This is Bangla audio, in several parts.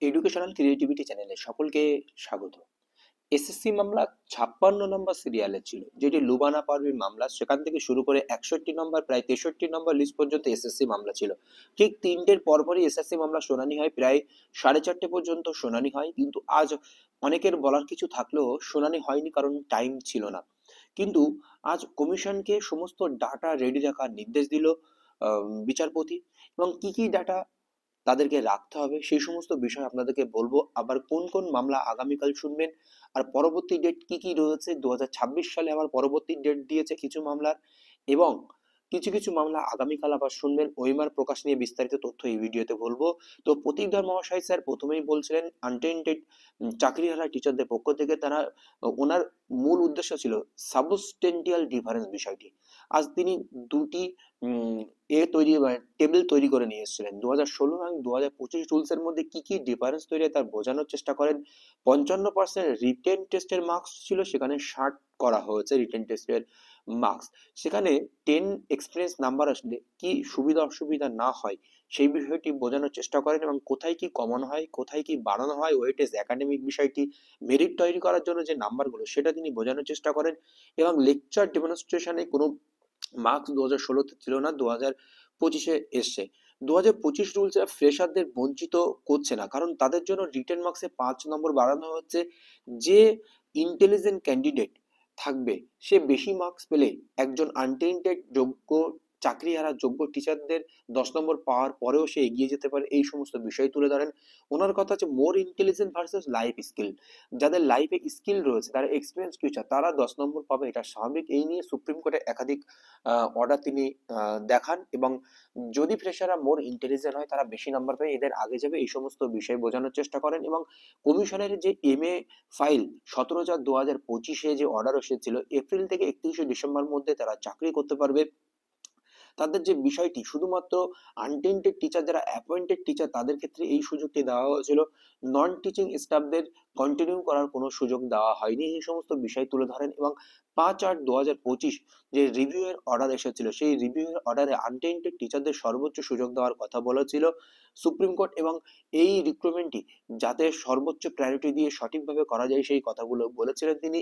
এডুকেশনাল ক্রিয়েটিভিটি চ্যানেলে সকলকে স্বাগত। এসএসসি মামলা 56 নম্বর সিরিয়ালে ছিল, যেটি লুবানা পারভীর মামলা। সেখান থেকে শুরু করে 61 নম্বর, প্রায় 63 নম্বর লিস্ট পর্যন্ত এসএসসি মামলা ছিল। ঠিক 3টের পরপরই এসএসসি মামলা শুনানি হয়, প্রায় 4:30 পর্যন্ত শুনানি হয়। কিন্তু আজ অনেকের বলার কিছু থাকলেও শুনানি হয়নি, কারণ টাইম ছিল না। কিন্তু আজ কমিশনকে সমস্ত ডাটা রেডি রাখার নির্দেশ দিল বিচারপতি, এবং কি কি ডাটা তাদেরকে রাখতে হবে সেই সমস্ত বিষয় আপনাদেরকে বলবো। আবার কোন কোন মামলা আগামীকাল শুনবেন, আর পরবর্তী ডেট কি কি রয়েছে। 2026 সালে আবার পরবর্তী ডেট দিয়েছে কিছু মামলার, এবং কিছু কিছু মামলা আগামীকাল আবার শুনবেন। ওইমার প্রকাশ নিয়ে বিস্তারিত তথ্য এই ভিডিওতে বলবো। তো প্রতীকধর মহাশয় স্যার প্রথমেই বলছিলেন আনটেন্টেড চাকরিহারা টিচারদের পক্ষ থেকে তারা, ওনার মূল উদ্দেশ্য ছিল সাবস্টেন্টিয়াল ডিফারেন্স বিষয়টি। আজ তিনি দুটি টেবিল তৈরি করে নিয়ে এসেছিলেন। 2016 এবং 2025 রুলস এর মধ্যে কি কি ডিফারেন্স তৈরি হয় তার বোঝানোর চেষ্টা করেন। 55% রিটেন টেস্টের মার্কস ছিল, সেখানে 60 করা হয়েছে রিটেন টেস্টের মার্কস। সেখানে 10 এক্সপিরিয়েন্স নাম্বার আসলে কি সুবিধা অসুবিধা না হয় সেই বিষয়টি বোঝানোর চেষ্টা করেন, এবং কোথায় কি কমানো হয়, কোথায় কি বাড়ানো হয়, ওয়েটেজ একাডেমিক বিষয়টি, মেরিট তৈরি করার জন্য যে নাম্বারগুলো সেটা তিনি বোঝানোর চেষ্টা করেন। এবং লেকচার ডেমনস্ট্রেশনে কোনো মার্কস 2016-তে ছিল না, 2025-এ এসছে। 2025 রুলস ফ্রেশারদের বঞ্চিত করছে না, কারণ তাদের জন্য রিটেন মার্কসে 5 নম্বর বাড়ানো হচ্ছে। যে ইন্টেলিজেন্ট ক্যান্ডিডেট থাকবে সে বেশি মার্কস পেলে একজন আনটেন্টেড যোগ্য চাকরিহারা যোগ্য টিচারদের 10 নম্বর পাওয়ার পরেও সে এগিয়ে যেতে পারে। এই সমস্ত বিষয় তুলে ধরেন। ওনার কথা হচ্ছে more intelligent versus life skill. যাদের লাইফে স্কিল রয়েছে, তারা এক্সপিরিয়েন্স টিচার, তারা 10 নম্বর পাবে, এটা স্বাভাবিক। এই নিয়ে সুপ্রিম কোর্টে একাধিক অর্ডার তিনি দেখান, এবং যদি ফ্রেশাররা মোর ইন্টেলিজেন্ট হয় তারা বেশি নাম্বার পেয়ে এদের আগে যাবে, এই সমস্ত বিষয় বোঝানোর চেষ্টা করেন। এবং কমিশনের যে MA ফাইল 17/4/2025-এ যে অর্ডার এসেছিল, এপ্রিল থেকে 31শে ডিসেম্বর মধ্যে তারা চাকরি করতে পারবে। তাদের যে বিষয়টি শুধুমাত্র আনটেন্টেড টিচার, যারা অ্যাপয়েন্টেড টিচার তাদের ক্ষেত্রে এই সুযোগটি দেওয়া হয়েছিল, নন টিচিং স্টাফদের কন্টিনিউ করার কোনো সুযোগ দেওয়া হয়নি। এই সমস্ত বিষয় তুলে ধরেন। এবং 5/8/2025 যে রিভিউ এর অর্ডার এসেছিল, সেই রিভিউ এর অর্ডারে আনটেন্টেড টিচারদের সর্বোচ্চ সুযোগ দেওয়ার কথা বলেছিল সুপ্রিম কোর্ট, এবং এই রিক্রুটমেন্টটি যাতে সর্বোচ্চ প্রায়োরিটি দিয়ে সঠিকভাবে করা যায় সেই কথাগুলো বলেছিলেন তিনি।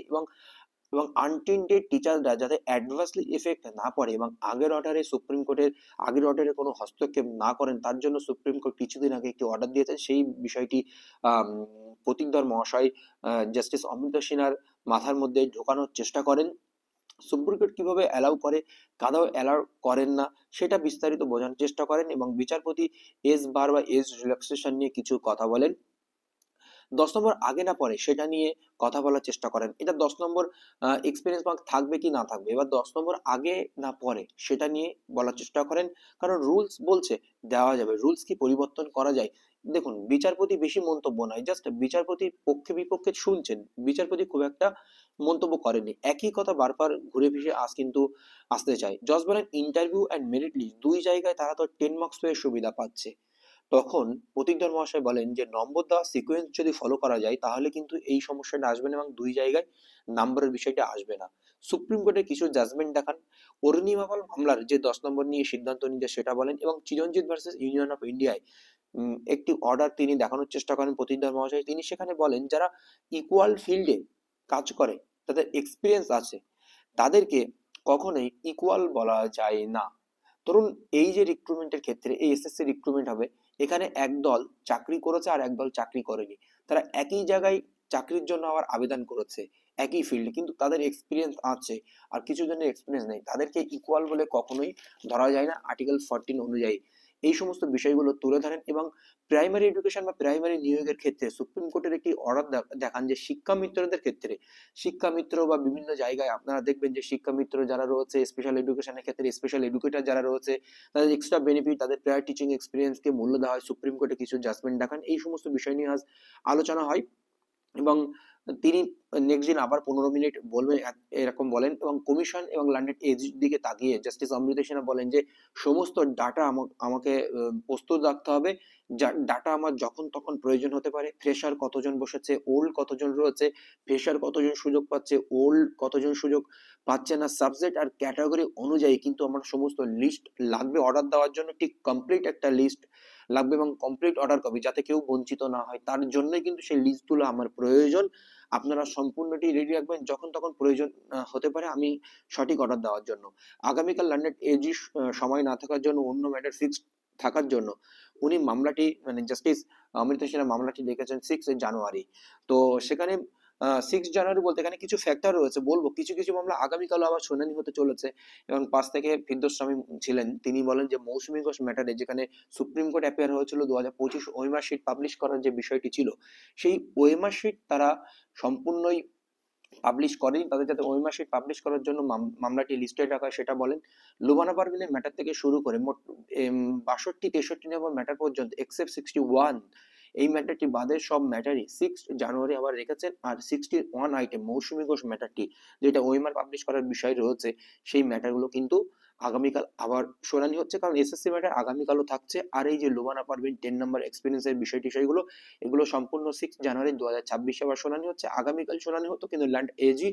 এবং আনটেন্টেড টিচাররা যাতে অ্যাডভার্সলি এফেক্ট না পড়ে, এবং সুপ্রিম কোর্টের আগের অর্ডারে কোনো হস্তক্ষেপ না করেন, তার জন্য সুপ্রিম কোর্ট কিছুদিন আগে একটি অর্ডার দিয়েছেন। সেই বিষয়টি প্রতীকধর মহাশয় জাস্টিস অমৃতা সিনহার মাথার মধ্যে ঢোকানোর চেষ্টা করেন। সুপ্রিম কোর্ট কিভাবে অ্যালাউ করে, কাদাও অ্যালাউ করেন না, সেটা বিস্তারিত বোঝানোর চেষ্টা করেন। এবং বিচারপতি এজ বার বা এজ রিল্যাক্সেশন নিয়ে কিছু কথা বলেন। 10 নম্বর আগে না পরে সেটা নিয়ে কথা বলার চেষ্টা করেন। এটা 10 নম্বর এক্সপিরিয়েন্স মার্ক থাকবে কি না থাকবে, এবার 10 নম্বর আগে না পরে সেটা নিয়ে বলার চেষ্টা করেন। কারণ রুলস বলছে দেওয়া যাবে, রুলস কি পরিবর্তন করা যায়? দেখুন, বিচারপতি বেশি মন্তব্য নয়, জাস্ট বিচারপতির পক্ষে বিপক্ষে শুনছেন, বিচারপতি খুব একটা মন্তব্য করেননি। একই কথা বারবার ঘুরে ফিরে কিন্তু আসতে চায়। জজ বলেন ইন্টারভিউ অ্যান্ড মেরিট লিস্ট দুই জায়গায় তারা তো 10 মার্কস পেয়ে সুবিধা পাচ্ছে। তখন প্রতীকধর মহাশয় বলেন যে নম্বর দেওয়া সিকোয়েন্স যদি ফলো করা যায় তাহলে কিন্তু এই সমস্যাটা আসবে না, এবং দুই জায়গায় নাম্বারের বিষয়টা আসবে না। সুপ্রিম কোর্টে কিছু জাজমেন্ট দেখান। অরুণিমাপাল মামলার যে 10 নম্বর নিয়ে সিদ্ধান্ত নিতে সেটা বলেন, এবং চিরঞ্জিত ভার্সেস ইউনিয়ন অফ ইন্ডিয়ায় একটি অর্ডার তিনি দেখানোর চেষ্টা করেন প্রতীকধর মহাশয়। তিনি সেখানে বলেন যারা ইকুয়াল ফিল্ডে কাজ করে, তাদের এক্সপিরিয়েন্স আছে, তাদেরকে কখনোই ইকুয়াল বলা যায় না। ধরুন এই যে রিক্রুটমেন্টের ক্ষেত্রে এই এসএসসি রিক্রুটমেন্ট হবে, এখানে একদল চাকরি করেছে আর একদল চাকরি করেনি, তারা একই জায়গায় চাকরির জন্য আবার আবেদন করেছে একই ফিল্ডে, কিন্তু তাদের এক্সপিরিয়েন্স আছে আর কিছু জনের এক্সপিরিয়েন্স নেই, তাদেরকে ইকুয়াল বলে কখনোই ধরা যায় না আর্টিকেল 14 অনুযায়ী। এই সমস্ত বিষয়গুলো তুলে ধরেন। এবং প্রাইমারি এডুকেশন বা প্রাইমারি নিয়োগের ক্ষেত্রে সুপ্রিম কোর্টের একটি অর্ডার দেখান যে শিক্ষা মিত্রদের ক্ষেত্রে, শিক্ষা মিত্র বা বিভিন্ন জায়গায় আপনারা দেখবেন যে শিক্ষা মিত্র যারা রয়েছে স্পেশাল এডুকেশনের ক্ষেত্রে, স্পেশাল এডুকেটর যারা রয়েছে, তাদের এক্সট্রা বেনিফিট, তাদের প্রায়র টিচিং এক্সপিরিয়েন্সকে মূল্য দেওয়া হয়। সুপ্রিম কোর্টে কিছু জাজমেন্ট দেখান। এই সমস্ত বিষয় নিয়ে আজ আলোচনা হয়। এবং তিনি নেক্সট দিন আবার 15 মিনিট বলবেন, এরকম বলেন। এবং কমিশন এবং লন্ডন এজ দিকে তাকিয়ে জাস্টিস অমৃতা সিনহা বলেন যে সমস্ত ডাটা আমাকে প্রস্তুত রাখতে হবে। ডাটা আমার যখন তখন প্রয়োজন হতে পারে। ফ্রেশার কতজন বসেছে, ওল্ড কতজন রয়েছে, ফ্রেশার কতজন সুযোগ পাচ্ছে, ওল্ড কতজন সুযোগ পাচ্ছে না, সাবজেক্ট আর ক্যাটাগরি অনুযায়ী কিন্তু আমার সমস্ত লিস্ট লাগবে অর্ডার দেওয়ার জন্য, ঠিক কমপ্লিট একটা লিস্ট লাগবে এবং কমপ্লিট অর্ডার কপি, যাতে কেউ বঞ্চিত না হয়, তার জন্যই কিন্তু সেই লিস্টগুলো আমার প্রয়োজন। আপনারা সম্পূর্ণটি রেডি রাখবেন, যখন তখন প্রয়োজন হতে পারে আমি সঠিক অর্ডার দেওয়ার জন্য। আগামীকাল লন্ডন এজি সময় না থাকার জন্য, অন্য ম্যাটার ফিক্সড থাকার জন্য উনি মামলাটি মানে জাস্টিস অমৃতা সিনহা মামলাটি লিখেছেন 6 জানুয়ারি। তো সেখানে 6 জানুয়ারি বলতে এখানে কিছু ফ্যাক্টর রয়েছে, বলবো কিছু কিছু মামলা আগামীকালও আবার শুনানি হতে চলেছে। এবং 5 থেকে ফিরদৌস স্বামী ছিলেন, তিনি বলেন যে মৌসুমী ঘোষ ম্যাটারে যেখানে সুপ্রিম কোর্ট অ্যাপিয়ার হয়েছিল 2025 ওয়েমার শিট পাবলিশ করার যে বিষয়টি ছিল, সেই ওয়েমার শিট তারা সম্পূর্ণই পাবলিশ করেনি, তাদের যাতে ওই মাসে পাবলিশ করার জন্য মামলাটি লিস্টেড রাখা হয় সেটা বলেন। লুবানা পারভিনের ম্যাটার থেকে শুরু করে মোট 62-63 নম্বর ম্যাটার পর্যন্ত এক্সেপ্ট 61, এই ম্যাটারটি বাদে সব ম্যাটারই 6 জানুয়ারি আবার রেখেছেন। আর 61 আইটেম মৌসুমী ঘোষ ম্যাটারটি, যেটা ওইমার পাবলিশ করার বিষয় রয়েছে, সেই ম্যাটারগুলো কিন্তু আগামীকাল আবার শুনানি হচ্ছে, কারণ এসএসসি ম্যাটার আগামীকালও থাকছে। আর এই যে লুবানা পারভিন 10 নম্বর এক্সপিরিয়েন্সের বিষয়টি, সেইগুলো এগুলো সম্পূর্ণ 6 জানুয়ারি 2026 আবার শুনানি হচ্ছে। আগামীকাল শুনানি হতো, কিন্তু ল্যান্ড এজি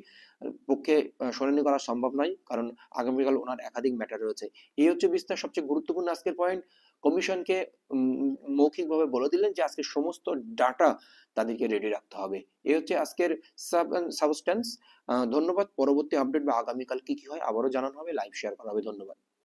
পক্ষে শুনানি করা সম্ভব নয়, কারণ আগামীকাল ওনার একাধিক ম্যাটার রয়েছে। এই হচ্ছে বিস্তার সবচেয়ে গুরুত্বপূর্ণ আজকের পয়েন্ট। কমিশনকে মৌখিকভাবে বলে দিলেন যে আজকে সমস্ত ডাটা তাদেরকে রেডি রাখতে হবে। এই হচ্ছে আজকের সাবস্টেন্স। ধন্যবাদ। পরবর্তী আপডেট বা আগামীকাল কি কি হয় আবারও জানানো হবে, লাইভ শেয়ার করা হবে। ধন্যবাদ।